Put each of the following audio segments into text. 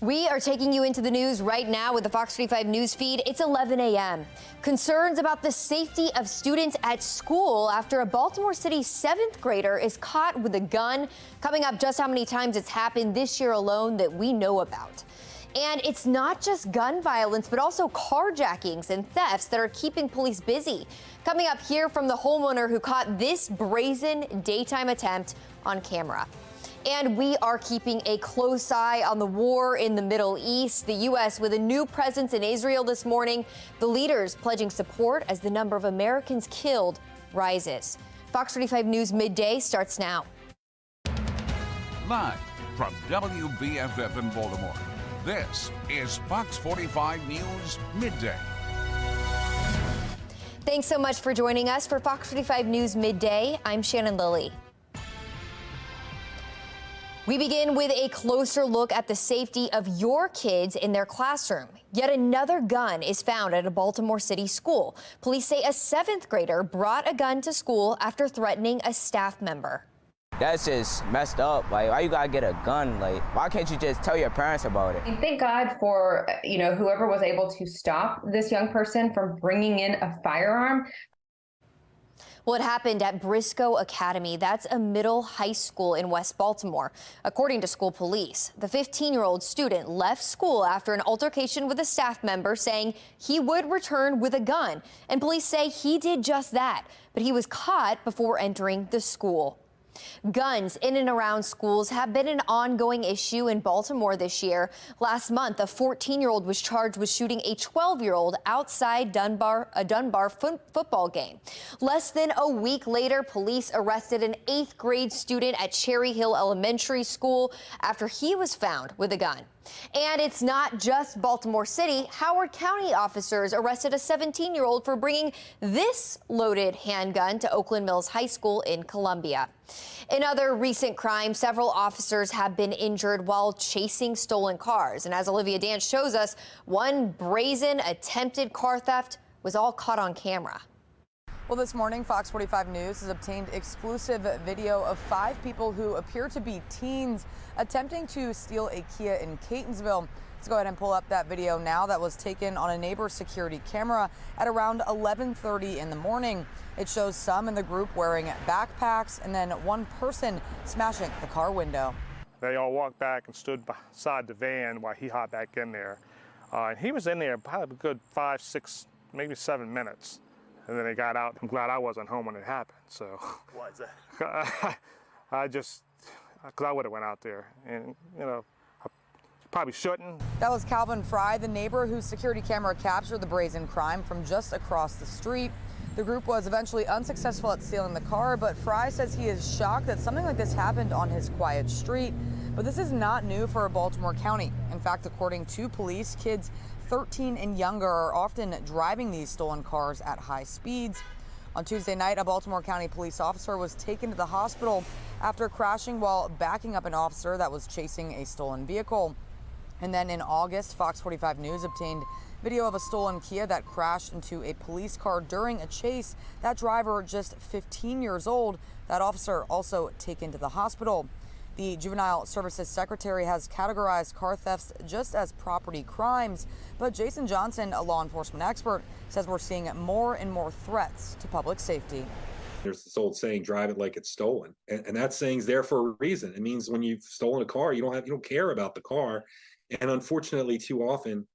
We are taking you into the news right now with the Fox 45 news feed. It's 11 a.m. Concerns about the safety of students at school after a Baltimore City 7th grader is caught with a gun. Coming up, just how many times it's happened this year alone that we know about. And it's not just gun violence, but also carjackings and thefts that are keeping police busy. Coming up here from the homeowner who caught this brazen daytime attempt on camera. And we are keeping a close eye on the war in the Middle East. The U.S. with a new presence in Israel this morning. The leaders pledging support as the number of Americans killed rises. Fox 45 News Midday starts now. Live from WBFF in Baltimore, this is Fox 45 News Midday. Thanks so much for joining us for Fox 45 News Midday. I'm Shannon Lilly. We begin with a closer look at the safety of your kids in their classroom. Yet another gun is found at a Baltimore City school. Police say a 7th grader brought a gun to school after threatening a staff member. That's just messed up. Like, why you gotta get a gun? Like, why can't you just tell your parents about it? Thank God for, whoever was able to stop this young person from bringing in a firearm. Well, it happened at Briscoe Academy. That's a middle high school in West Baltimore. According to school police, the 15-year-old student left school after an altercation with a staff member saying he would return with a gun. And police say he did just that, but he was caught before entering the school. Guns in and around schools have been an ongoing issue in Baltimore this year. Last month, a 14-year-old was charged with shooting a 12-year-old outside a Dunbar football game. Less than a week later, police arrested an 8th grade student at Cherry Hill Elementary School after he was found with a gun. And it's not just Baltimore City. Howard County officers arrested a 17-year-old for bringing this loaded handgun to Oakland Mills High School in Columbia. In other recent crimes, several officers have been injured while chasing stolen cars. And as Olivia Dance shows us, one brazen attempted car theft was all caught on camera. Well, this morning, Fox 45 News has obtained exclusive video of 5 people who appear to be teens attempting to steal a Kia in Catonsville. Let's go ahead and pull up that video now that was taken on a neighbor's security camera at around 11:30 in the morning. It shows some in the group wearing backpacks and then one person smashing the car window. They all walked back and stood beside the van while he hopped back in there. And he was in there probably a good 5, 6, maybe 7 minutes. And then they got out. I'm glad I wasn't home when it happened. So why is that? because I would have went out there, and I probably shouldn't. That was Calvin Fry, the neighbor whose security camera captured the brazen crime from just across the street. The group was eventually unsuccessful at stealing the car, but Fry says he is shocked that something like this happened on his quiet street. But this is not new for Baltimore County. In fact, according to police, kids 13 and younger are often driving these stolen cars at high speeds. On Tuesday night, a Baltimore County police officer was taken to the hospital after crashing while backing up an officer that was chasing a stolen vehicle. And then in August, Fox 45 News obtained video of a stolen Kia that crashed into a police car during a chase. That driver, just 15 years old, that officer also taken to the hospital. The Juvenile Services Secretary has categorized car thefts just as property crimes, but Jason Johnson, a law enforcement expert, says we're seeing more and more threats to public safety. There's this old saying, drive it like it's stolen. And that saying's there for a reason. It means when you've stolen a car, you don't care about the car. And unfortunately, too often,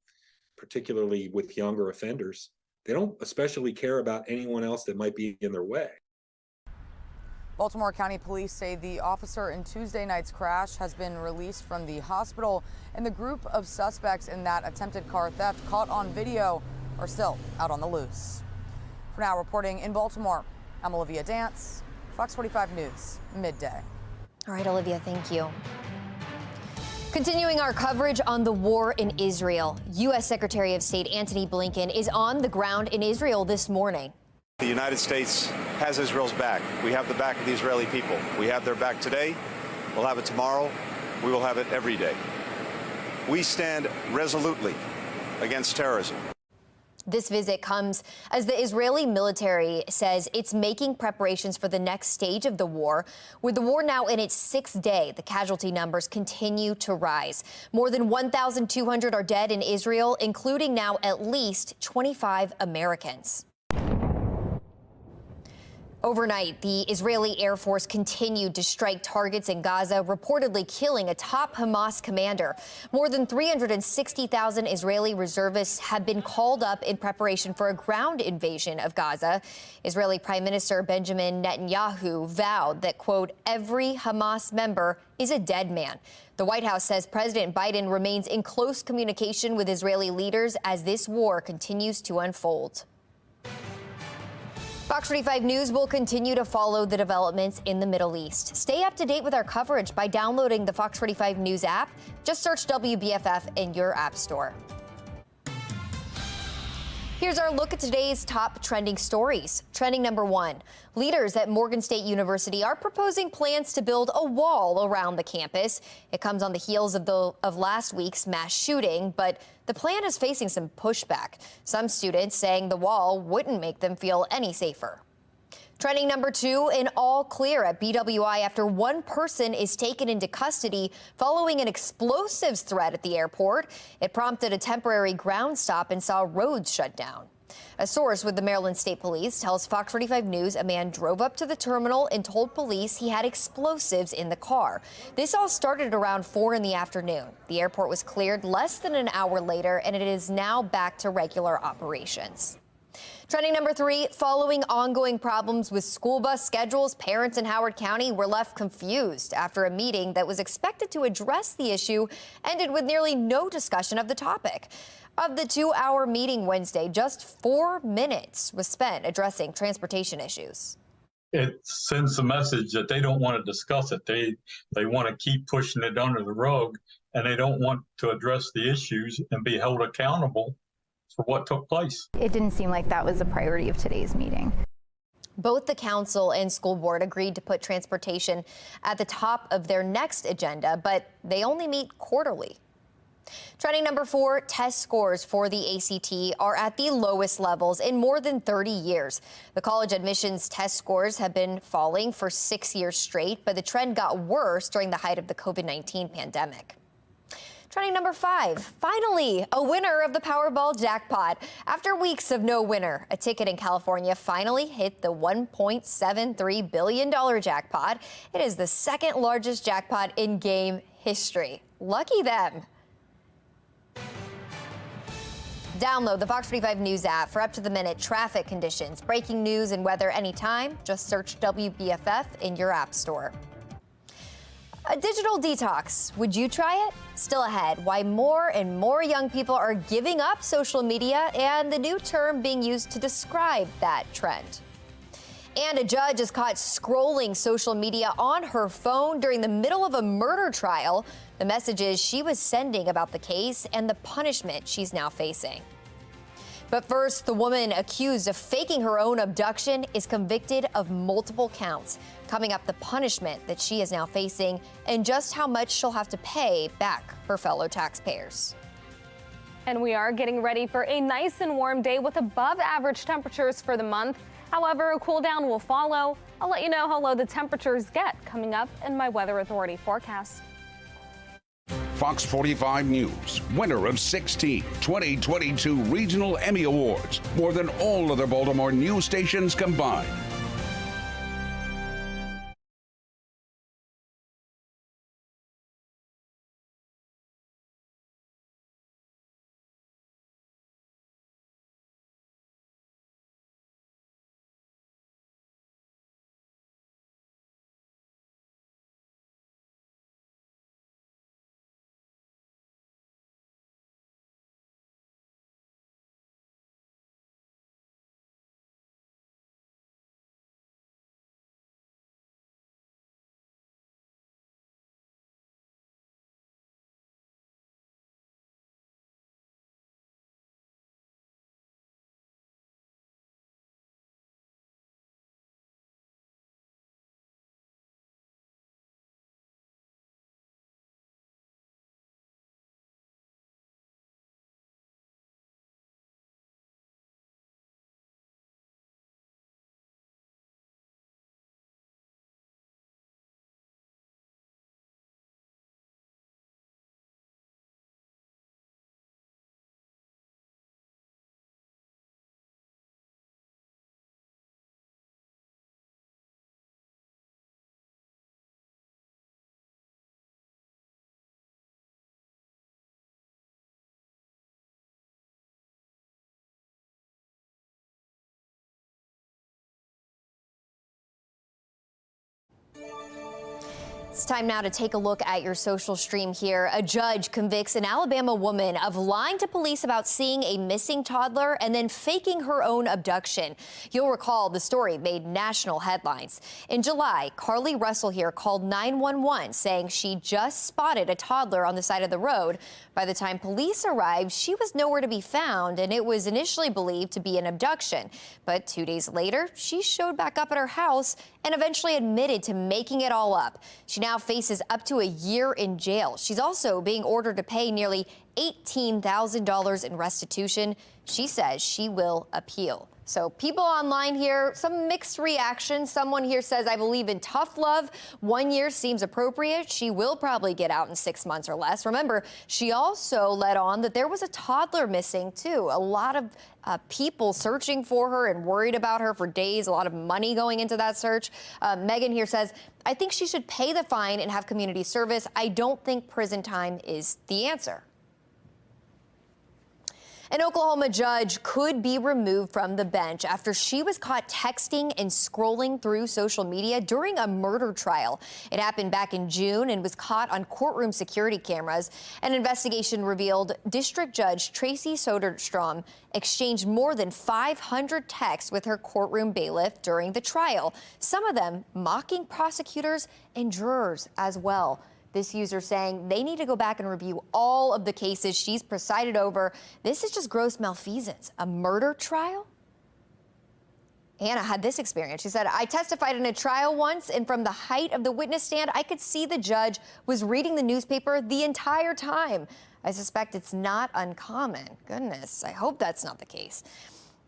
particularly with younger offenders, they don't especially care about anyone else that might be in their way. Baltimore County Police say the officer in Tuesday night's crash has been released from the hospital, and the group of suspects in that attempted car theft caught on video are still out on the loose. For now, reporting in Baltimore, I'm Olivia Dance, Fox 45 News, Midday. All right, Olivia, thank you. Continuing our coverage on the war in Israel, U.S. Secretary of State Antony Blinken is on the ground in Israel this morning. The United States has Israel's back. We have the back of the Israeli people. We have their back today. We'll have it tomorrow. We will have it every day. We stand resolutely against terrorism. This visit comes as the Israeli military says it's making preparations for the next stage of the war. With the war now in its 6th day, the casualty numbers continue to rise. More than 1,200 are dead in Israel, including now at least 25 Americans. Overnight, the Israeli Air Force continued to strike targets in Gaza, reportedly killing a top Hamas commander. More than 360,000 Israeli reservists have been called up in preparation for a ground invasion of Gaza. Israeli Prime Minister Benjamin Netanyahu vowed that, quote, every Hamas member is a dead man. The White House says President Biden remains in close communication with Israeli leaders as this war continues to unfold. Fox 45 News will continue to follow the developments in the Middle East. Stay up to date with our coverage by downloading the Fox 45 News app. Just search WBFF in your app store. Here's our look at today's top trending stories. Trending number 1. Leaders at Morgan State University are proposing plans to build a wall around the campus. It comes on the heels of last week's mass shooting, but the plan is facing some pushback. Some students saying the wall wouldn't make them feel any safer. Trending number 2, an all clear at BWI after one person is taken into custody following an explosives threat at the airport. It prompted a temporary ground stop and saw roads shut down. A source with the Maryland State Police tells Fox 45 News a man drove up to the terminal and told police he had explosives in the car. This all started around 4 in the afternoon. The airport was cleared less than an hour later, and it is now back to regular operations. Trending number 3, following ongoing problems with school bus schedules, parents in Howard County were left confused after a meeting that was expected to address the issue ended with nearly no discussion of the topic. Of the 2-hour meeting Wednesday, just 4 minutes was spent addressing transportation issues. It sends a message that they don't want to discuss it. They want to keep pushing it under the rug, and they don't want to address the issues and be held accountable for what took place. It didn't seem like that was a priority of today's meeting. Both the council and school board agreed to put transportation at the top of their next agenda, but they only meet quarterly. Trending number 4, test scores for the ACT are at the lowest levels in more than 30 years. The college admissions test scores have been falling for 6 years straight, but the trend got worse during the height of the COVID-19 pandemic. Trending number 5, finally, a winner of the Powerball jackpot. After weeks of no winner, a ticket in California finally hit the $1.73 billion jackpot. It is the second largest jackpot in game history. Lucky them. Download the Fox 45 News app for up-to-the-minute traffic conditions, breaking news, and weather anytime. Just search WBFF in your app store. A digital detox. Would you try it? Still ahead, why more and more young people are giving up social media and the new term being used to describe that trend. And a judge is caught scrolling social media on her phone during the middle of a murder trial. The messages she was sending about the case and the punishment she's now facing. But first, the woman accused of faking her own abduction is convicted of multiple counts. Coming up, the punishment that she is now facing and just how much she'll have to pay back her fellow taxpayers. And we are getting ready for a nice and warm day with above average temperatures for the month. However, a cool down will follow. I'll let you know how low the temperatures get coming up in my Weather Authority forecast. Fox 45 News, winner of 16 2022 Regional Emmy Awards, more than all other Baltimore news stations combined. It's time now to take a look at your social stream here. A judge convicts an Alabama woman of lying to police about seeing a missing toddler and then faking her own abduction. You'll recall the story made national headlines. In July, Carly Russell here called 911 saying she just spotted a toddler on the side of the road. By the time police arrived, she was nowhere to be found, and it was initially believed to be an abduction. But 2 days later, she showed back up at her house and eventually admitted to making it all up. She now faces up to a year in jail. She's also being ordered to pay nearly $18,000 in restitution. She says she will appeal. So people online here, some mixed reactions. Someone here says, I believe in tough love. 1 year seems appropriate. She will probably get out in 6 months or less. Remember, she also let on that there was a toddler missing, too. A lot of people searching for her and worried about her for days. A lot of money going into that search. Megan here says, I think she should pay the fine and have community service. I don't think prison time is the answer. An Oklahoma judge could be removed from the bench after she was caught texting and scrolling through social media during a murder trial. It happened back in June and was caught on courtroom security cameras. An investigation revealed District Judge Tracy Soderstrom exchanged more than 500 texts with her courtroom bailiff during the trial, some of them mocking prosecutors and jurors as well. This user saying they need to go back and review all of the cases she's presided over. This is just gross malfeasance. A murder trial? Anna had this experience. She said, I testified in a trial once, and from the height of the witness stand, I could see the judge was reading the newspaper the entire time. I suspect it's not uncommon. Goodness, I hope that's not the case.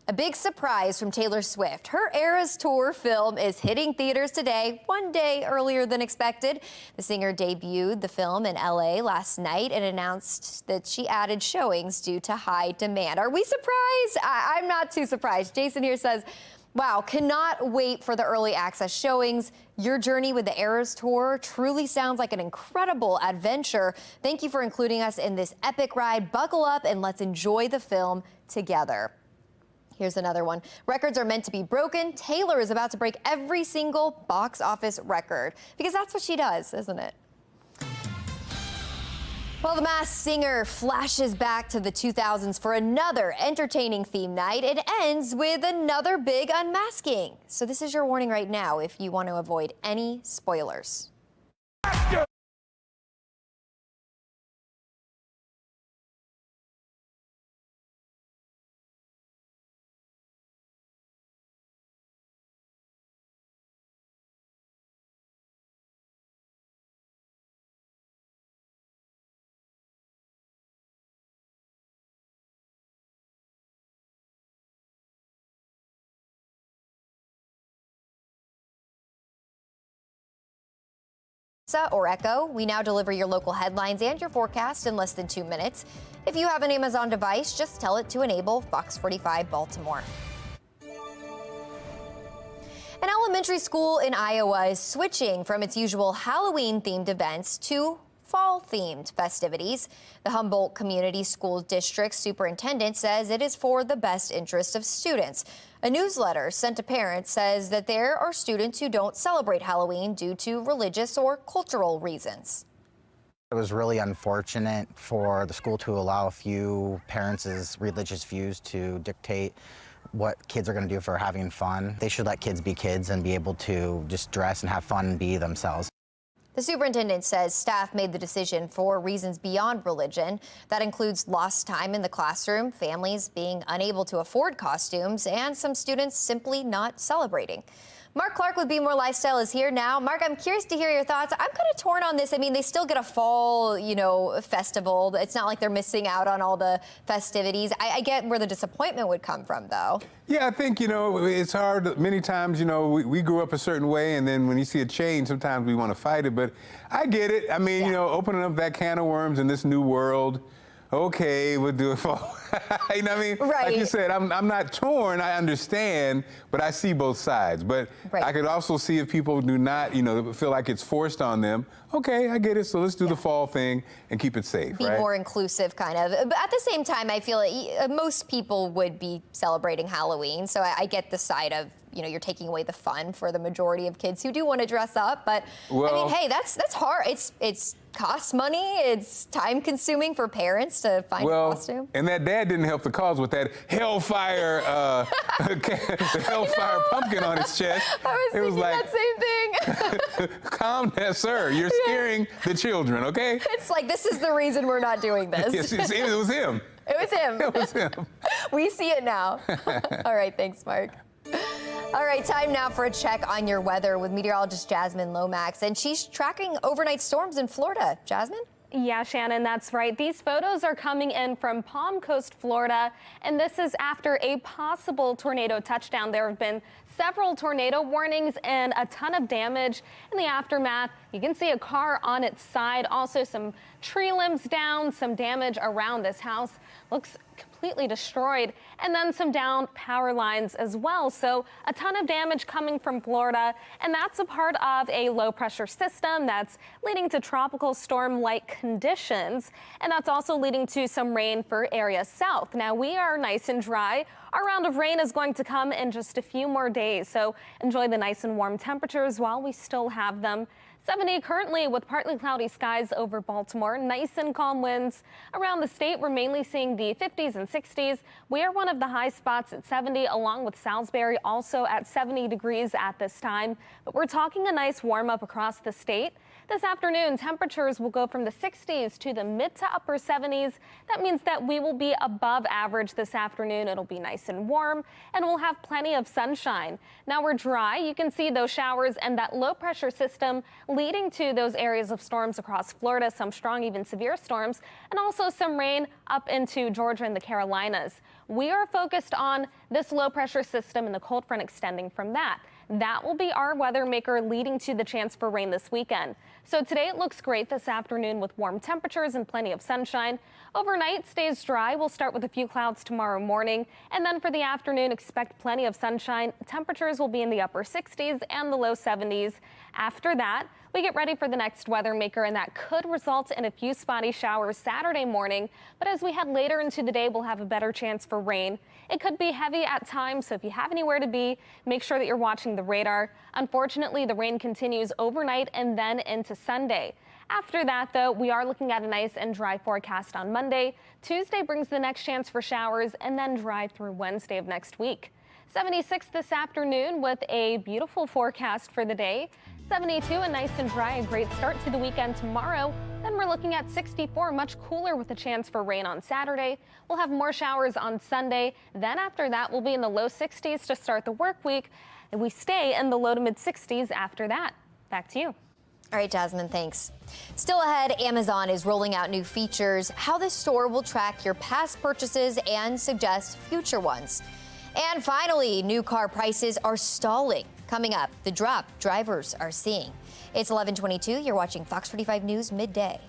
A big surprise from Taylor Swift. Her Eras Tour film is hitting theaters today, 1 day earlier than expected. The singer debuted the film in LA last night and announced that she added showings due to high demand. Are we surprised? I'm not too surprised. Jason here says, wow, cannot wait for the early access showings. Your journey with the Eras Tour truly sounds like an incredible adventure. Thank you for including us in this epic ride. Buckle up and let's enjoy the film together. Here's another one. Records are meant to be broken. Taylor is about to break every single box office record because that's what she does, isn't it? Well, the Masked Singer flashes back to the 2000s for another entertaining theme night. It ends with another big unmasking. So this is your warning right now if you want to avoid any spoilers. Or Echo, we now deliver your local headlines and your forecast in less than 2 minutes. If you have an Amazon device, just tell it to enable FOX45 Baltimore. An elementary school in Iowa is switching from its usual Halloween-themed events to fall-themed festivities. The Humboldt Community School District superintendent says it is for the best interest of students. A newsletter sent to parents says that there are students who don't celebrate Halloween due to religious or cultural reasons. It was really unfortunate for the school to allow a few parents' religious views to dictate what kids are going to do for having fun. They should let kids be kids and be able to just dress and have fun and be themselves. The superintendent says staff made the decision for reasons beyond religion. That includes lost time in the classroom, families being unable to afford costumes, and some students simply not celebrating. Mark Clark with Be More Lifestyle is here now. Mark, I'm curious to hear your thoughts. I'm kind of torn on this. I mean, they still get a fall, festival. It's not like they're missing out on all the festivities. I get where the disappointment would come from, though. Yeah, I think, it's hard. Many times, we grew up a certain way, and then when you see a change, sometimes we want to fight it. But I get it. I mean, opening up that can of worms in this new world okay, we'll do it for, you know what I mean? Right. Like you said, I'm not torn, I understand, but I see both sides. But I could also see if people do not, you know, feel like it's forced on them, okay, I get it, so let's do the fall thing and keep it safe, Be right? more inclusive, kind of. But at the same time, I feel like most people would be celebrating Halloween, so I get the side of, you know, you're taking away the fun for the majority of kids who do want to dress up. But I mean, hey, that's hard. It's costs money. It's time consuming for parents to find a costume. And that dad didn't help the cause with that hellfire, hellfire pumpkin on his chest. I was thinking that same thing. Calm down, sir. You're scaring the children, okay? It's like, this is the reason we're not doing this. Yes, it was him. It was him. It was him. We see it now. All right, thanks, Mark. All right, time now for a check on your weather with meteorologist Jasmine Lomax, and she's tracking overnight storms in Florida. Jasmine? Yeah, Shannon, that's right. These photos are coming in from Palm Coast, Florida, and this is after a possible tornado touchdown. There have been several tornado warnings and a ton of damage in the aftermath. You can see a car on its side, also some tree limbs down, some damage around this house. Looks completely destroyed, and then some downed power lines as well. So a ton of damage coming from Florida, and that's a part of a low pressure system that's leading to tropical storm-like conditions, and that's also leading to some rain for areas south. Now we are nice and dry. Our round of rain is going to come in just a few more days, so enjoy the nice and warm temperatures while we still have them. 70 currently with partly cloudy skies over Baltimore. Nice and calm winds around the state. We're mainly seeing the 50s and 60s. We are one of the high spots at 70, along with Salisbury, also at 70 degrees at this time. But we're talking a nice warm up across the state. This afternoon, temperatures will go from the 60s to the mid to upper 70s. That means that we will be above average this afternoon. It'll be nice and warm, and we'll have plenty of sunshine. Now we're dry. You can see those showers and that low pressure system leading to those areas of storms across Florida, some strong, even severe storms, and also some rain up into Georgia and the Carolinas. We are focused on this low pressure system and the cold front extending from that. That will be our weather maker leading to the chance for rain this weekend. So today it looks great this afternoon with warm temperatures and plenty of sunshine. Overnight stays dry. We'll start with a few clouds tomorrow morning. And then for the afternoon, expect plenty of sunshine. Temperatures will be in the upper 60s and the low 70s. After that, we get ready for the next weather maker, and that could result in a few spotty showers Saturday morning. But as we head later into the day, we'll have a better chance for rain. It could be heavy at times, so if you have anywhere to be, make sure that you're watching the radar. Unfortunately, the rain continues overnight and then into Sunday. After that, though, we are looking at a nice and dry forecast on Monday. Tuesday brings the next chance for showers, and then dry through Wednesday of next week. 76 this afternoon with a beautiful forecast for the day. 72, a nice and dry, a great start to the weekend tomorrow. Then we're looking at 64, much cooler with a chance for rain on Saturday. We'll have more showers on Sunday. Then after that, we'll be in the low 60s to start the work week. And we stay in the low to mid 60s after that. Back to you. All right, Jasmine, thanks. Still ahead, Amazon is rolling out new features, how this store will track your past purchases and suggest future ones. And finally, new car prices are stalling. Coming up, the drop drivers are seeing. It's 11:22. You're watching Fox 45 News Midday.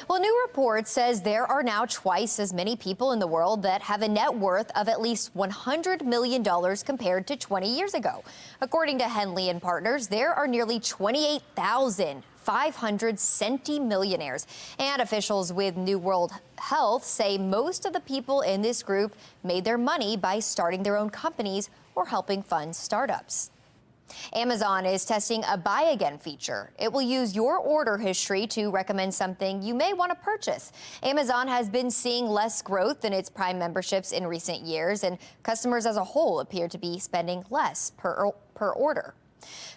Well, a new report says there are now twice as many people in the world that have a net worth of at least $100 million compared to 20 years ago. According to Henley and Partners, there are nearly 28,500 centimillionaires. And officials with New World Health say most of the people in this group made their money by starting their own companies or helping fund startups. Amazon is testing a buy again feature. It will use your order history to recommend something you may want to purchase. Amazon has been seeing less growth in its Prime memberships in recent years, and customers as a whole appear to be spending less per order.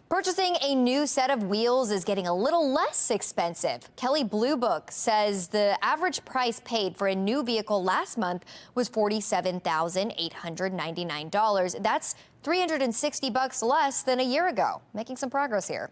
Purchasing a new set of wheels is getting a little less expensive. Kelley Blue Book says the average price paid for a new vehicle last month was $47,899. That's $360 less than a year ago. Making some progress here.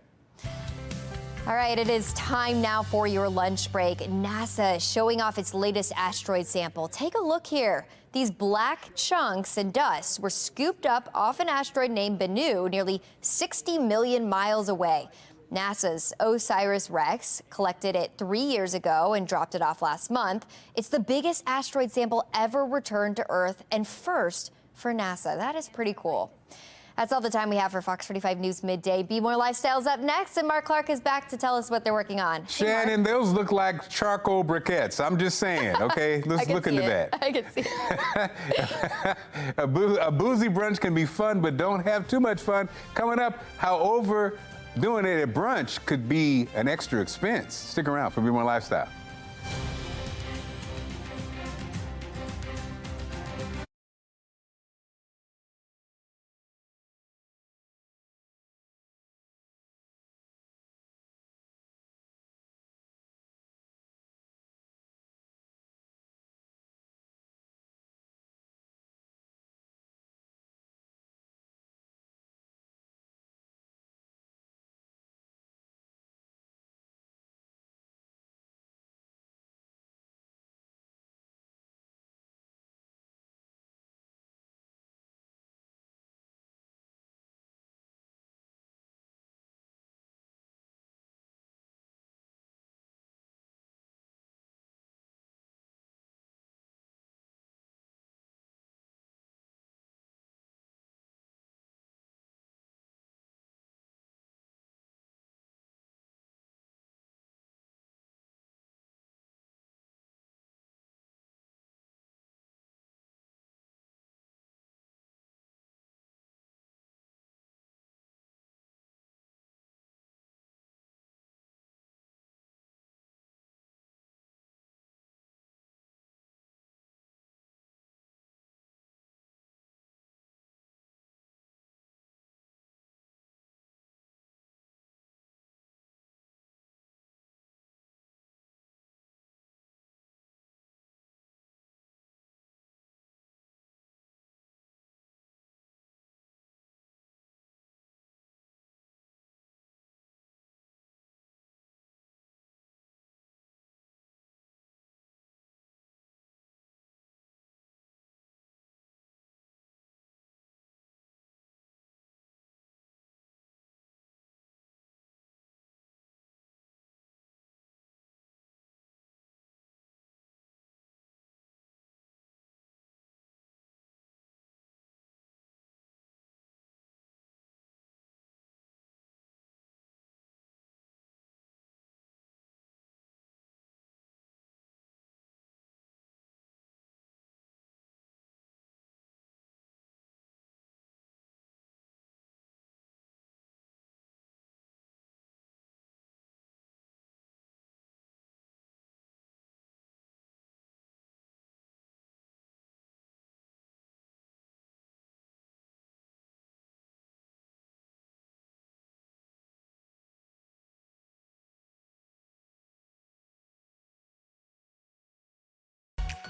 All right, it is time now for your lunch break. NASA is showing off its latest asteroid sample. Take a look here. These black chunks and dust were scooped up off an asteroid named Bennu, nearly 60 million miles away. NASA's OSIRIS-REx collected it 3 years ago and dropped it off last month. It's the biggest asteroid sample ever returned to Earth and first for NASA. That is pretty cool. That's all the time we have for Fox 45 News Midday. Be More Lifestyle's up next, and Mark Clark is back to tell us what they're working on. Shannon, those look like charcoal briquettes. I'm just saying, okay? Let's look into that. I can see it. A boozy brunch can be fun, but don't have too much fun. Coming up, how overdoing it at brunch could be an extra expense. Stick around for Be More Lifestyle.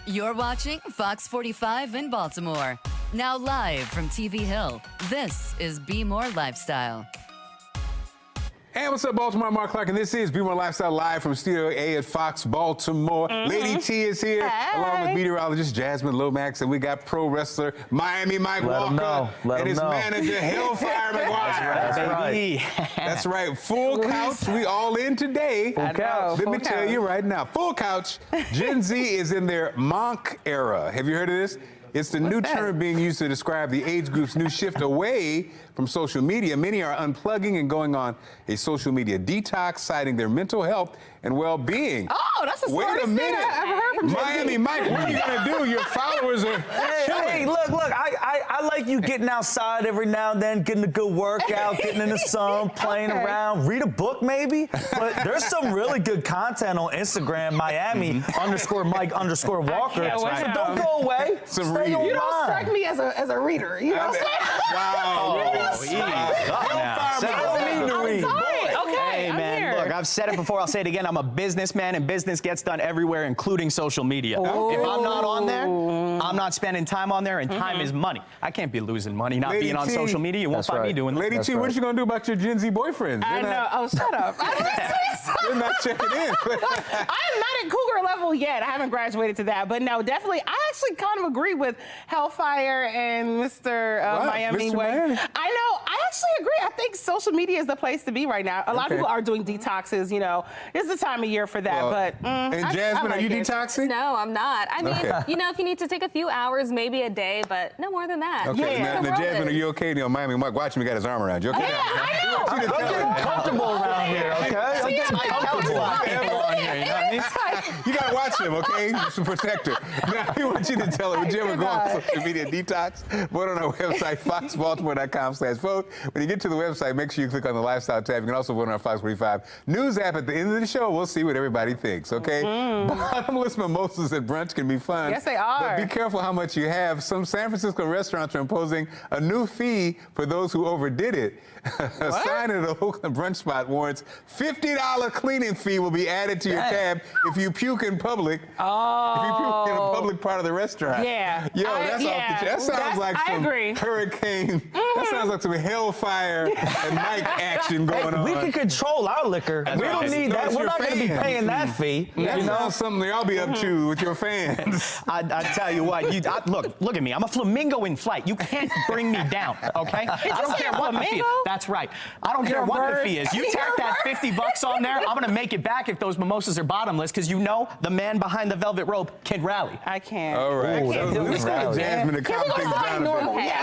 You're watching Fox 45 in Baltimore. Now live from TV Hill, this is Be More Lifestyle. Hey, what's up, Baltimore? I'm Mark Clark, and this is Be More Lifestyle Live from Studio A at Fox Baltimore. Lady T is here, along with meteorologist Jasmine Lomax, and we got pro wrestler Miami Mike Walker and his manager Hellfire McGuire. That's right. That's right. Full couch. We all in today. Full couch. Let me tell you right now, full couch. Gen Z is in their monk era. Have you heard of this? It's the new term being used to describe the age group's new shift away from social media. Many are unplugging and going on a social media detox, citing their mental health and well-being. Oh, that's the smartest thing I've ever heard from Gen Z. Miami Mike, what are you going to do? Your followers are chilling. Hey, look, I like you getting outside every now and then, getting a good workout, getting in the sun, playing around, read a book maybe. But there's some really good content on Instagram, Miami _Mike_Walker. So don't go away. You don't strike me as a reader. You know what I'm saying? Wow. I'm sorry. Okay, hey, man, look, I've said it before, I'll say it again. I'm a businessman, and business gets done everywhere, including social media. If I'm not on there, I'm not spending time on there, and time is money. I can't be losing money not being on social media. You won't find me doing that. Lady T, what you going to do about your Gen Z boyfriends? I know. Oh, shut up. They're not checking in. I'm not at cougar level yet. I haven't graduated to that. But no, definitely, I actually kind of agree with Hellfire and Mr. Miami. Mr. Miami. I know. I actually agree. I think social media is the place to be right now. A lot of people are doing detoxes, you know. It's the time of year for that. And Jasmine, are you detoxing? No, I'm not. I mean, you know, if you need to take a few hours, maybe a day, but no more than that. Okay, now Jasmine, are you okay? You know, Miami Mike, watch him, he got his arm around you. Okay? Yeah, I know. I'm getting comfortable around here, okay? I'm getting comfortable. You got to watch him, okay? Just to protect her. Now, we want you to tell her, would you ever go on social media detox? Vote on our website, foxbaltimore.com/vote. When you get to the website, make sure you click on the lifestyle tab. You can also vote on our Fox 45 news app. At the end of the show, we'll see what everybody thinks, okay? Bottomless mimosas at brunch can be fun. Yes, they are. But be careful how much you have. Some San Francisco restaurants are imposing a new fee for those who overdid it. A sign at a local brunch spot warrants $50 cleaning fee will be added to your tab if you puke in public. If you puke in a public part of the restaurant. Yeah. Yo, that's off the That sounds like some hurricane. That sounds like some Hellfire and Mike action going on. We can control our liquor. We don't need that. We're not going to be paying that fee. That sounds something y'all be up to with your fans. I tell you what, look at me. I'm a flamingo in flight. You can't bring me down, okay? I don't care what the fee is. That's right. I don't care what the fee is. You tack that $50 on there, I'm going to make it back if those mimosas are bottomless, because you know the man behind the velvet rope can rally. I can't. All right. Let's go to Jasmine to calm things down a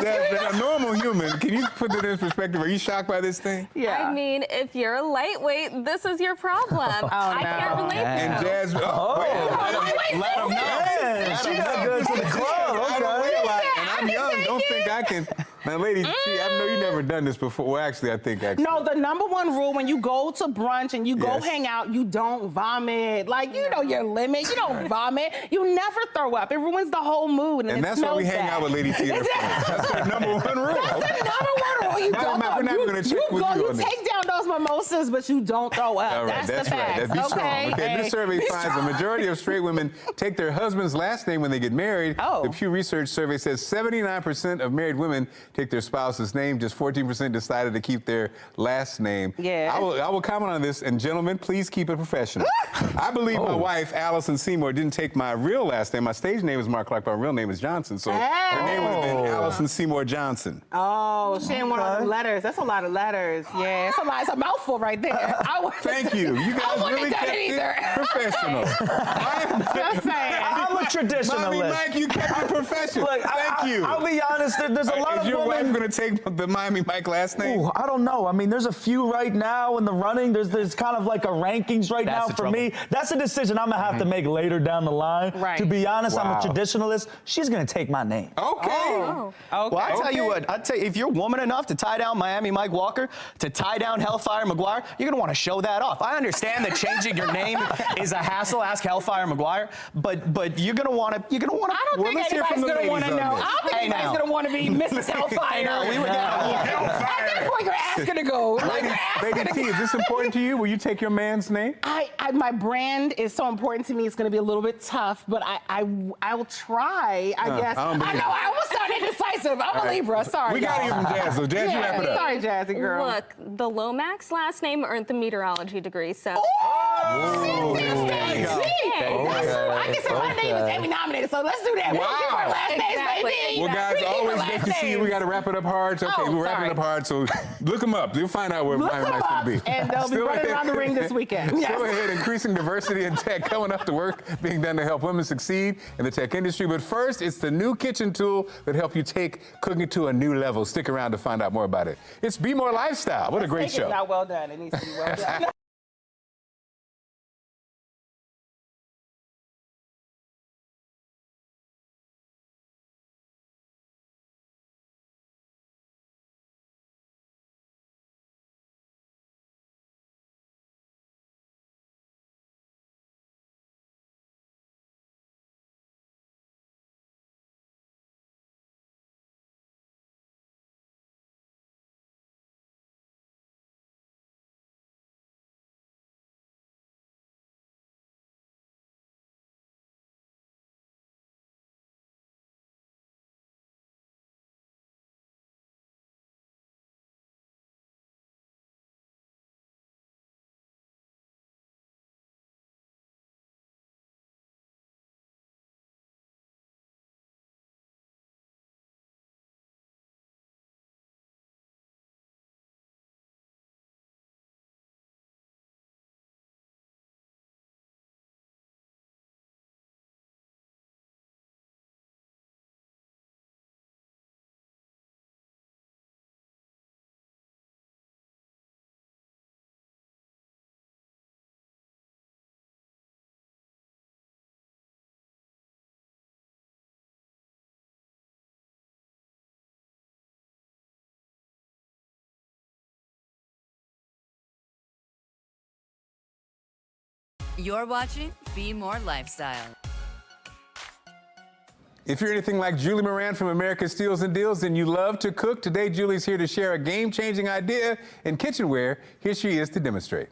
bit. A normal human, can you put that in perspective? Are you shocked by this thing? Yeah. I mean, if you're lightweight, this is your problem. I can't relate to you. And Jasmine, let them know. She got good for the club. I don't weigh a lot, and I'm young. Don't think I can. Now, lady, see, I know you've never done this before. Well, actually, I think No, the number one rule when you go to brunch and you go hang out, you don't vomit. Like, you know your limit. You don't vomit. You never throw up. It ruins the whole mood. And that's why we hang out with Lady T. That's the number one rule. That's the number one rule. You don't we're not even going to check with you on this. You take down those mimosas, but you don't throw up. All right, that's right. Be strong. Okay, this survey finds a majority of straight women take their husband's last name when they get married. The Pew Research survey says 79% of married women take their spouse's name. Just 14% decided to keep their last name. Yeah. I will comment on this, and gentlemen, please keep it professional. I believe my wife, Allison Seymour, didn't take my real last name. My stage name is Mark Clark, but my real name is Johnson, so her name would have been Allison Seymour Johnson. Oh, she didn't want all the letters. That's a lot of letters. Yeah, it's a mouthful right there. Thank you. You guys really kept it professional. Just saying. I'm a traditionalist. Mommy Mike, you kept it professional. Look, Thank you. I'll be honest, there's a lot of Is your women... wife going to take the Miami Mike last name? Ooh, I don't know. I mean, there's a few right now in the running. There's kind of like a rankings right now for me. That's a decision I'm going to have to make later down the line. Right. To be honest, I'm a traditionalist. She's going to take my name. Okay. Well, I tell you what, if you're woman enough to tie down Miami Mike Walker, to tie down Hellfire McGuire, you're going to want to show that off. I understand that changing your name is a hassle. Ask Hellfire McGuire. But you're gonna want to. You're gonna want to. I don't think anybody's gonna want to know. I don't think anybody's gonna want to be Mrs. Hellfire. No, we would get At that point, you're asking to go. Lady T, is this important to you? Will you take your man's name? My brand is so important to me. It's going to be a little bit tough, but I will try. I guess. I know. I almost sounded indecisive. I'm a Libra. Sorry. We got to hear from Jazz. So Jazz, you wrap it up. Sorry, Jazzy girl. Look, the Lomax last name earned the meteorology degree, so. I guess my name is Emmy nominated, so let's do that. Wow. Keep our last names, baby. Well, guys, always nice to see you. We got to wrap it up hard. So, okay, we'll wrap it up hard. So look them up. You'll find out where my mic's going to be. And they'll be running around the ring this weekend. Yes. Go ahead, increasing diversity in tech, coming up to work being done to help women succeed in the tech industry. But first, it's the new kitchen tool that help you take cooking to a new level. Stick around to find out more about it. It's Be More Lifestyle. What a great show. It's not well done. It needs to be well done. You're watching Be More Lifestyle. If you're anything like Julie Moran from America's Steals and Deals, then you love to cook. Today, Julie's here to share a game-changing idea in kitchenware. Here she is to demonstrate.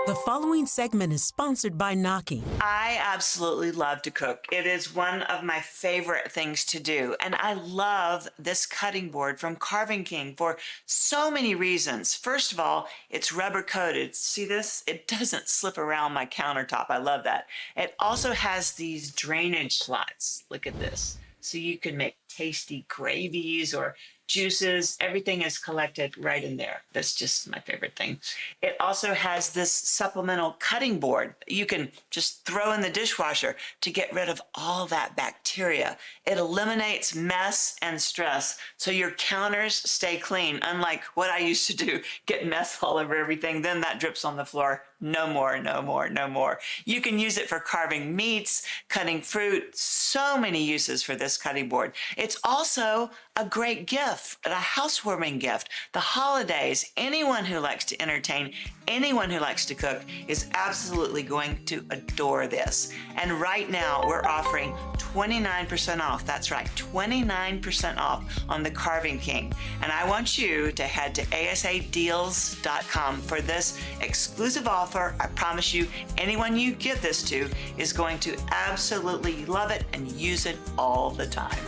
The following segment is sponsored by Gnocchi. I absolutely love to cook. It is one of my favorite things to do. And I love this cutting board from Carving King for so many reasons. First of all, it's rubber coated. See this? It doesn't slip around my countertop. I love that. It also has these drainage slots. Look at this. So you can make tasty gravies or juices. Everything is collected right in there. That's just my favorite thing. It also has this supplemental cutting board you can just throw in the dishwasher to get rid of all that bacteria. It eliminates mess and stress so your counters stay clean, unlike what I used to do, get mess all over everything, then that drips on the floor. No more, no more, no more. You can use it for carving meats, cutting fruit, so many uses for this cutting board. It's also a great gift, a housewarming gift. The holidays, anyone who likes to entertain, anyone who likes to cook is absolutely going to adore this. And right now we're offering 29% off. That's right, 29% off on the Carving King. And I want you to head to asadeals.com for this exclusive offer. I promise you, anyone you give this to is going to absolutely love it and use it all the time.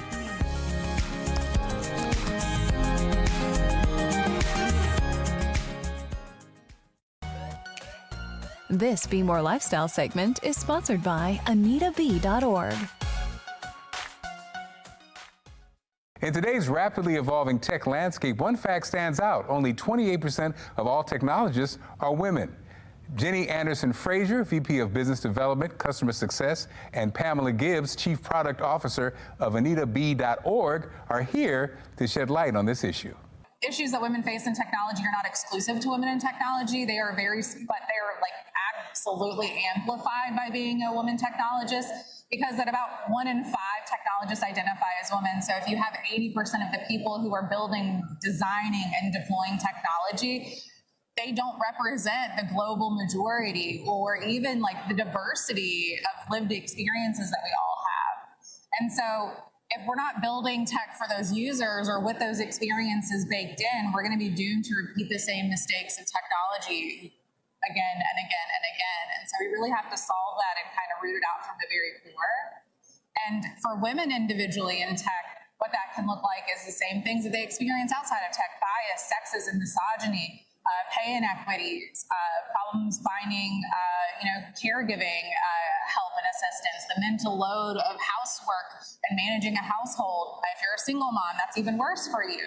This Be More Lifestyle segment is sponsored by AnitaB.org. In today's rapidly evolving tech landscape, one fact stands out. Only 28% of all technologists are women. Jenny Anderson Frazier, VP of Business Development, Customer Success, and Pamela Gibbs, Chief Product Officer of AnitaB.org, are here to shed light on this issue. Issues that women face in technology are not exclusive to women in technology. They are absolutely amplified by being a woman technologist, because that about 1 in 5 technologists identify as women. So if you have 80% of the people who are building, designing, and deploying technology, they don't represent the global majority or even like the diversity of lived experiences that we all have. And so if we're not building tech for those users or with those experiences baked in, we're going to be doomed to repeat the same mistakes of technology again and again and again. And so we really have to solve that and kind of root it out from the very core. And for women individually in tech, what that can look like is the same things that they experience outside of tech: bias, sexism, misogyny, pay inequities, problems finding, caregiving help and assistance, the mental load of housework and managing a household. If you're a single mom, that's even worse for you.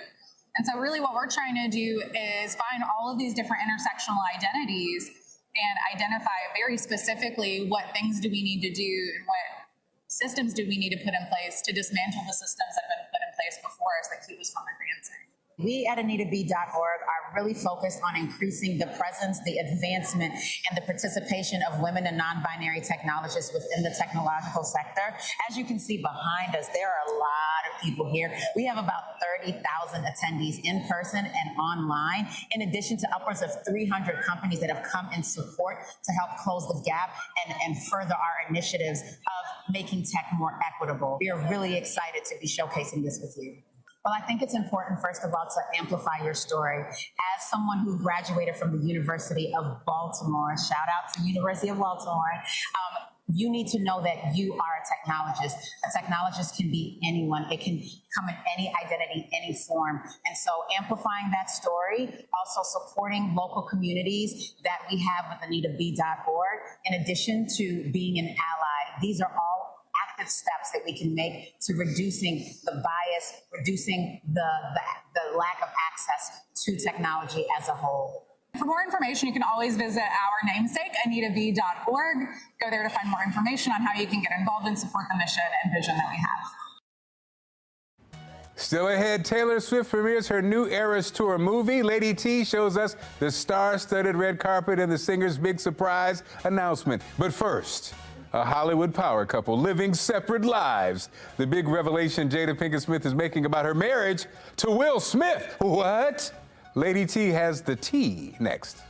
And so really what we're trying to do is find all of these different intersectional identities and identify very specifically what things do we need to do and what systems do we need to put in place to dismantle the systems that have been put in place before us that keep us from advancing. We at AnitaB.org are really focused on increasing the presence, the advancement, and the participation of women and non-binary technologists within the technological sector. As you can see behind us, there are a lot of people here. We have about 30,000 attendees in person and online, in addition to upwards of 300 companies that have come in support to help close the gap and further our initiatives of making tech more equitable. We are really excited to be showcasing this with you. Well, I think it's important, first of all, to amplify your story. As someone who graduated from the University of Baltimore, shout out to University of Baltimore, you need to know that you are a technologist. A technologist can be anyone. It can come in any identity, any form. And so amplifying that story, also supporting local communities that we have with AnitaB.org, in addition to being an ally. These are all active steps that we can make to reducing the bias, reducing the lack of access to technology as a whole. For more information, you can always visit our namesake, AnitaB.org. Go there to find more information on how you can get involved and support the mission and vision that we have. Still ahead, Taylor Swift premieres her new Eras Tour movie. Lady T shows us the star-studded red carpet and the singer's big surprise announcement. But first, a Hollywood power couple living separate lives. The big revelation Jada Pinkett Smith is making about her marriage to Will Smith. What? Lady T has the tea next.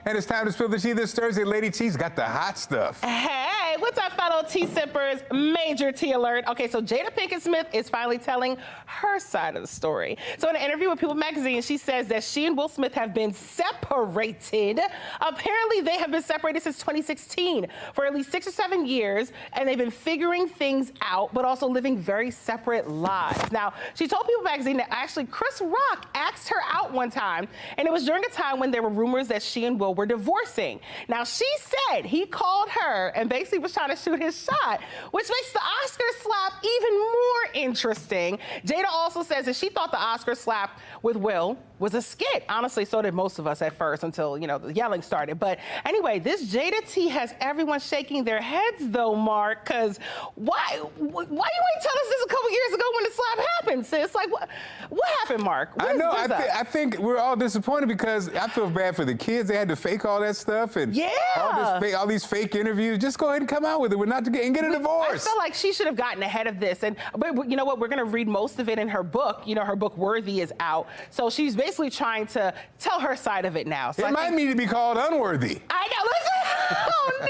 And it's time to spill the tea this Thursday. Lady T's got the hot stuff. Hey, what's up, fellow tea sippers? Major tea alert. Okay, so Jada Pinkett Smith is finally telling her side of the story. So in an interview with People magazine, she says that she and Will Smith have been separated. Apparently, they have been separated since 2016 for at least 6 or 7 years, and they've been figuring things out, but also living very separate lives. Now, she told People magazine that actually Chris Rock asked her out one time, and it was during a time when there were rumors that she and Will were divorcing. Now, she said he called her and basically was trying to shoot his shot, which makes the Oscar slap even more interesting. Jada also says that she thought the Oscar slap with Will was a skit. Honestly, so did most of us at first until, you know, the yelling started. But anyway, this Jada tea has everyone shaking their heads though, Mark, because why you ain't tell us this a couple years ago when the slap happened, sis? Like, what happened, Mark? I know, I think we're all disappointed because I feel bad for the kids. They had to fake all that stuff and all these fake interviews. Just go ahead and come out with it. We're not to get a divorce. I feel like she should have gotten ahead of this. But you know what? We're going to read most of it in her book. You know, her book Worthy is out. So she's basically trying to tell her side of it now. So it might need to be called Unworthy. I know. Listen. Oh, no.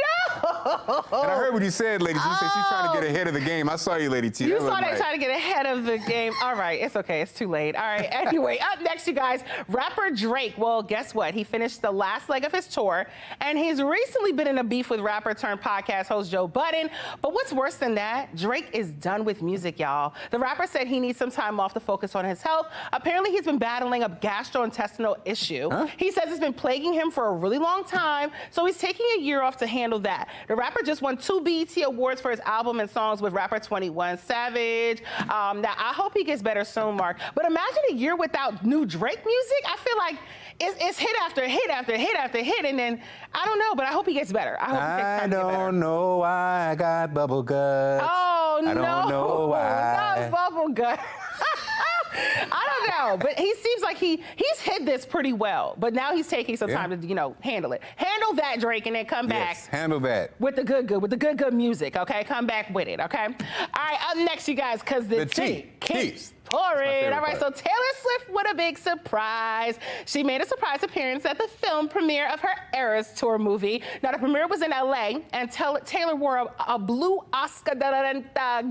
And I heard what you said, Lady T. You said she's trying to get ahead of the game. I saw you, Lady T. You saw that trying to get ahead of the game. All right. It's okay. It's too late. All right. Anyway, up next, you guys, rapper Drake. Well, guess what? He finished the last leg of his tour, and he's recently been in a beef with rapper turned podcast host Joe Budden. But what's worse than that? Drake is done with music, y'all. The rapper said he needs some time off to focus on his health. Apparently, he's been battling a gastrointestinal issue. He says it's been plaguing him for a really long time, so he's taking a year off to handle that. The rapper just won 2 BET Awards for his album and songs with rapper 21 Savage. Now, I hope he gets better soon, Mark. But imagine a year without new Drake music. I feel like it's hit after hit after hit after hit, and then, I don't know, but I hope he gets better. I hope he takes time to get better. I don't know why I got bubble guts. Oh, no. I don't know why. Not bubble gut. I don't know, but he seems like he's hid this pretty well. But now he's taking some time to, you know, handle it. Handle that, Drake, and then come back. Handle that. With the good music, okay? Come back with it, okay? All right, up next, you guys, because the tea keeps pouring. All right, so Taylor Swift with a big surprise. She made a surprise appearance at the film premiere of her Eras Tour movie. Now, the premiere was in LA, and Taylor wore a blue Oscar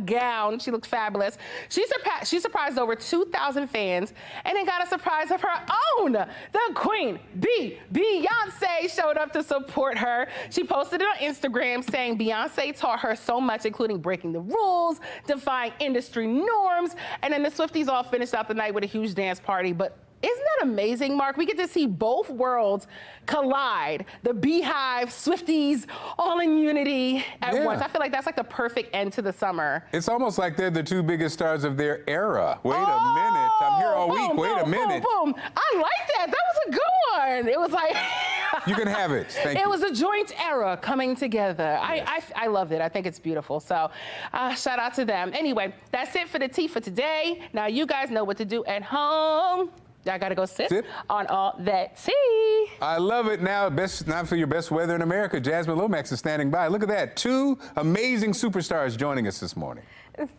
gown. She looked fabulous. She surprised over 2,000 fans, and then got a surprise of her own. The Queen Beyonce showed up to support her. She posted it on Instagram saying Beyonce taught her so much, including breaking the rules, defying industry norms, and then the Swifties all finished out the night with a huge dance party. But isn't that amazing, Mark? We get to see both worlds collide. The Beehive, Swifties, all in unity at once. I feel like that's like the perfect end to the summer. It's almost like they're the 2 biggest stars of their era. Wait a minute. I'm here all week. Wait a minute. Boom. I like that. That was a good one. It was like... You can have it. Thank you. It was a joint era coming together. Yes. I loved it. I think it's beautiful. So shout out to them. Anyway, that's it for the tea for today. Now you guys know what to do at home. Y'all gotta go sip on all that tea. I love it. Now for your best weather in America. Jasmine Lomax is standing by. Look at that. 2 amazing superstars joining us this morning.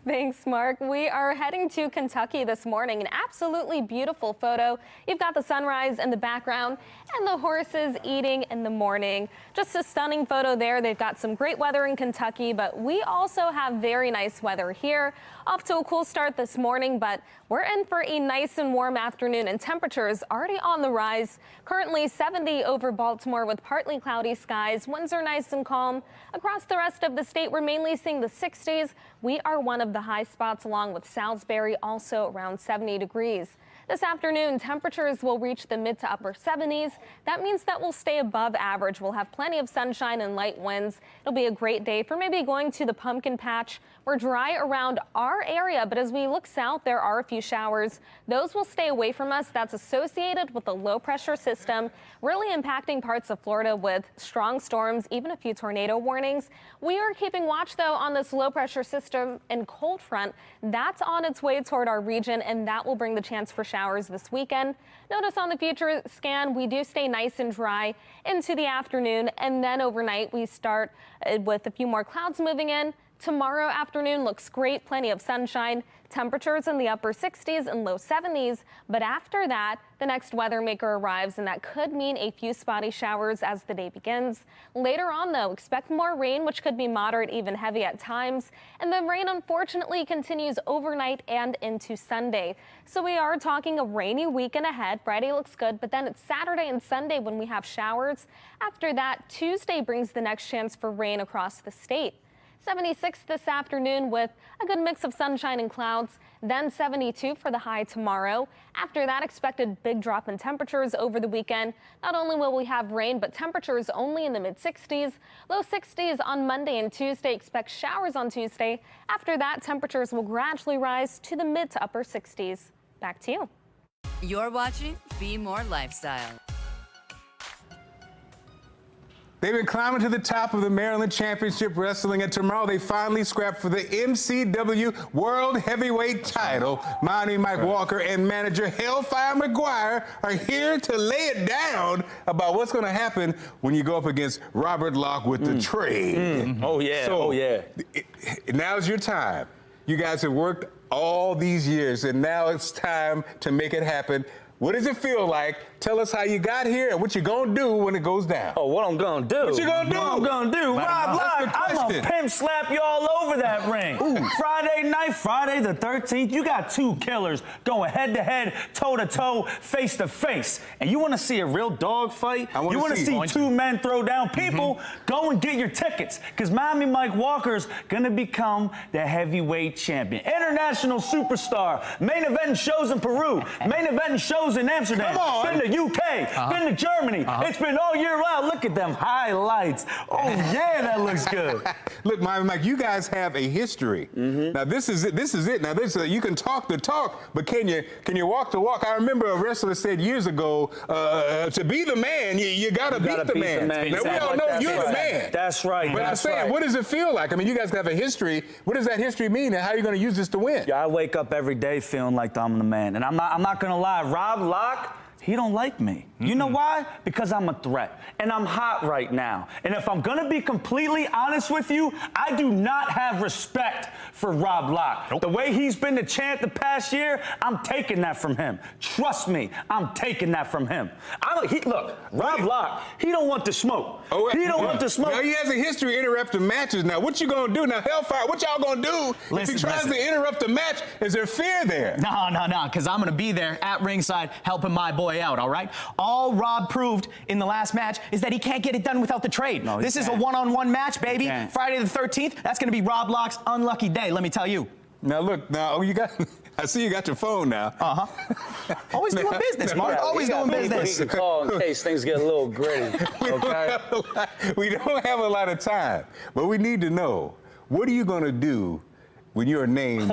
Thanks, Mark. We are heading to Kentucky this morning. An absolutely beautiful photo. You've got the sunrise in the background and the horses eating in the morning. Just a stunning photo there. They've got some great weather in Kentucky, but we also have very nice weather here. Off to a cool start this morning, but we're in for a nice and warm afternoon, and temperatures already on the rise. Currently 70 over Baltimore with partly cloudy skies. Winds are nice and calm. Across the rest of the state, we're mainly seeing the 60s. We are one of the high spots, along with Salisbury, also around 70 degrees. This afternoon, temperatures will reach the mid to upper 70s. That means that we'll stay above average. We'll have plenty of sunshine and light winds. It'll be a great day for maybe going to the pumpkin patch. We're dry around our area, but as we look south, there are a few showers. Those will stay away from us. That's associated with the low pressure system, really impacting parts of Florida with strong storms, even a few tornado warnings. We are keeping watch, though, on this low pressure system and cold front. That's on its way toward our region, and that will bring the chance for showers this weekend. Notice on the future scan, we do stay nice and dry into the afternoon, and then overnight we start with a few more clouds moving in. Tomorrow afternoon looks great, plenty of sunshine, temperatures in the upper 60s and low 70s. But after that, the next weather maker arrives, and that could mean a few spotty showers as the day begins. Later on, though, expect more rain, which could be moderate, even heavy at times. And the rain, unfortunately, continues overnight and into Sunday. So we are talking a rainy weekend ahead. Friday looks good, but then it's Saturday and Sunday when we have showers. After that, Tuesday brings the next chance for rain across the state. 76 this afternoon with a good mix of sunshine and clouds, then 72 for the high tomorrow. After that, expected big drop in temperatures over the weekend. Not only will we have rain, but temperatures only in the mid-60s. Low 60s on Monday and Tuesday. Expect showers on Tuesday. After that, temperatures will gradually rise to the mid to upper 60s. Back to you. You're watching Be More Lifestyle. They've been climbing to the top of the Maryland Championship Wrestling, and tomorrow they finally scrap for the MCW World Heavyweight title. Miami Mike Walker and manager Hellfire McGuire are here to lay it down about what's going to happen when you go up against Robert Locke with the trade. Oh, yeah. So, now's your time. You guys have worked all these years, and now it's time to make it happen. What does it feel like? Tell us how you got here and what you're going to do when it goes down. Oh, what I'm going to do? What you going to do? What I'm going to do? Rob Locke, I'm going to pimp slap you all over that ring. Friday night, Friday the 13th, you got two killers going head-to-head, toe-to-toe, face-to-face. And you want to see a real dog fight? You want to see two men throw down people? Go and get your tickets, because Miami Mike Walker's going to become the heavyweight champion. International superstar. Main event shows in Peru. Main event shows in Amsterdam. Been to UK. Been to Germany. It's been all year round. Look at them highlights. Oh, yeah, that looks good. Look, Mike, you guys have a history. Now, this is it. This is it. Now, you can talk the talk, but can you walk the walk? I remember a wrestler said years ago, to be the man, you got to beat the man. Now, we all know you're the man. That's right. But I'm saying, what does it feel like? I mean, you guys have a history. What does that history mean, and how are you going to use this to win? Yeah, I wake up every day feeling like I'm the man. And I'm not going to lie. Rob Locke, he don't like me. You know why? Because I'm a threat. And I'm hot right now. And if I'm going to be completely honest with you, I do not have respect for Rob Locke. The way he's been the champ the past year, I'm taking that from him. Trust me, I'm taking that from him. Look, Rob Locke, he don't want the smoke. He don't want the smoke. Now, he has a history of interrupting matches. Now, what you going to do? Now, Hellfire, what y'all going to do if he tries to interrupt the match? Is there fear there? No, because I'm going to be there at ringside helping my boy out, all right? All Rob proved in the last match is that he can't get it done without the trade. No, this is a one-on-one match, baby. Friday the 13th, that's going to be Rob Locke's unlucky day, let me tell you. Now, look, I see you got your phone now. Always doing business, Mark. Always doing business. We can call in case things get a little gritty, okay? We don't have a lot of time, but we need to know, what are you going to do when you're named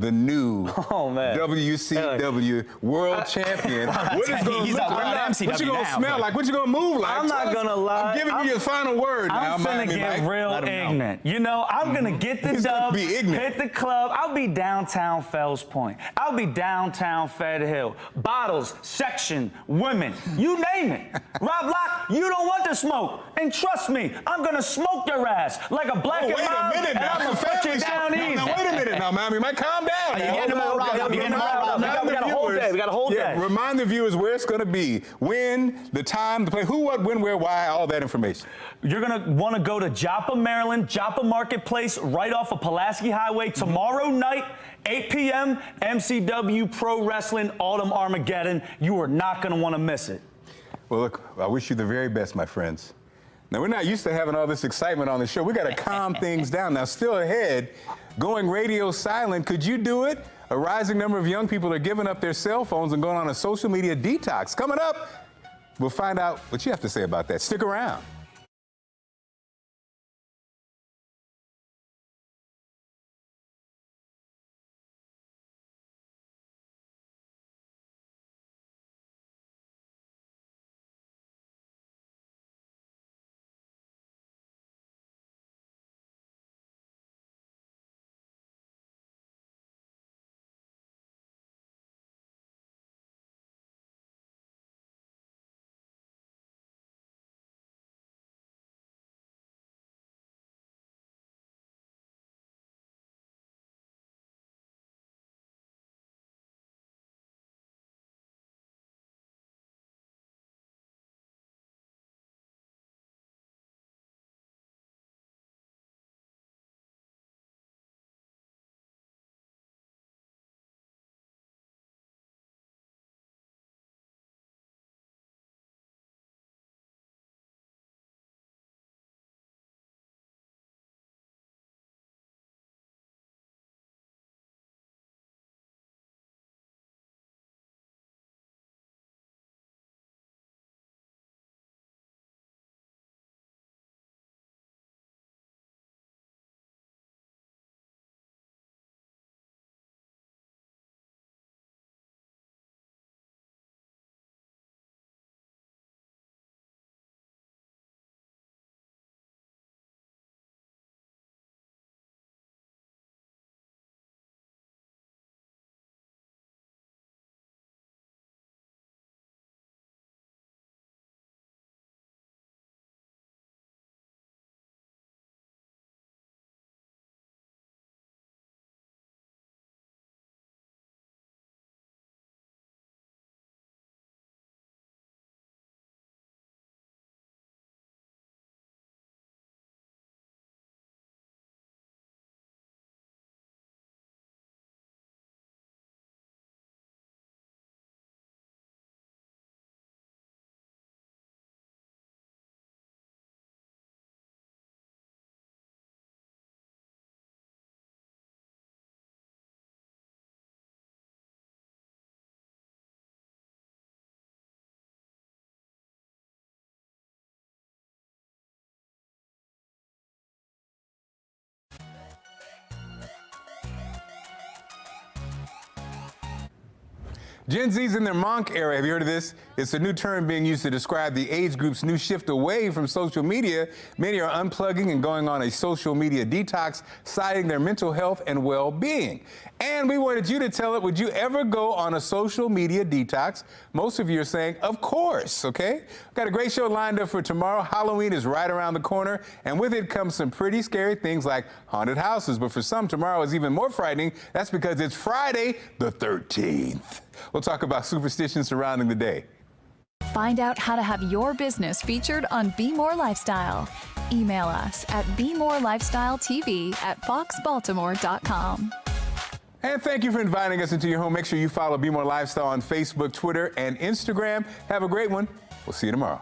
the new WCW World Champion? What is going to look like? What you going to smell like? What you going to move like? I'm not going to lie. I'm giving you your final word now. I'm finna get real ignorant. You know, I'm going to get the dub, hit the club. I'll be downtown Fells Point. I'll be downtown Fed Hill. Bottles, section, women, you name it. Rob Locke, you don't want the smoke. And trust me, I'm going to smoke your ass like a black and mild, and I'm going to put you down easy. Wait a minute now, Miami. Mike, calm down. You're getting them all riled up. You're getting them all riled up. We got a whole day. We got a whole day. Remind the viewers where it's going to be, when, the time, the play, who, what, when, where, why, all that information. You're going to want to go to Joppa, Maryland, Joppa Marketplace, right off of Pulaski Highway tomorrow night, 8 p.m., MCW Pro Wrestling Autumn Armageddon. You are not going to want to miss it. Well, look, I wish you the very best, my friends. Now, we're not used to having all this excitement on the show. We got to calm things down. Now, still ahead, going radio silent. Could you do it? A rising number of young people are giving up their cell phones and going on a social media detox. Coming up, we'll find out what you have to say about that. Stick around. Gen Z's in their monk era. Have you heard of this? It's a new term being used to describe the age group's new shift away from social media. Many are unplugging and going on a social media detox, citing their mental health and well-being. And we wanted you to tell it, would you ever go on a social media detox? Most of you are saying, of course, okay? Got a great show lined up for tomorrow. Halloween is right around the corner, and with it comes some pretty scary things like haunted houses. But for some, tomorrow is even more frightening. That's because it's Friday the 13th. We'll talk about superstitions surrounding the day. Find out how to have your business featured on Be More Lifestyle. Email us at BeMoreLifestyleTV@FoxBaltimore.com. And thank you for inviting us into your home. Make sure you follow Be More Lifestyle on Facebook, Twitter, and Instagram. Have a great one. We'll see you tomorrow.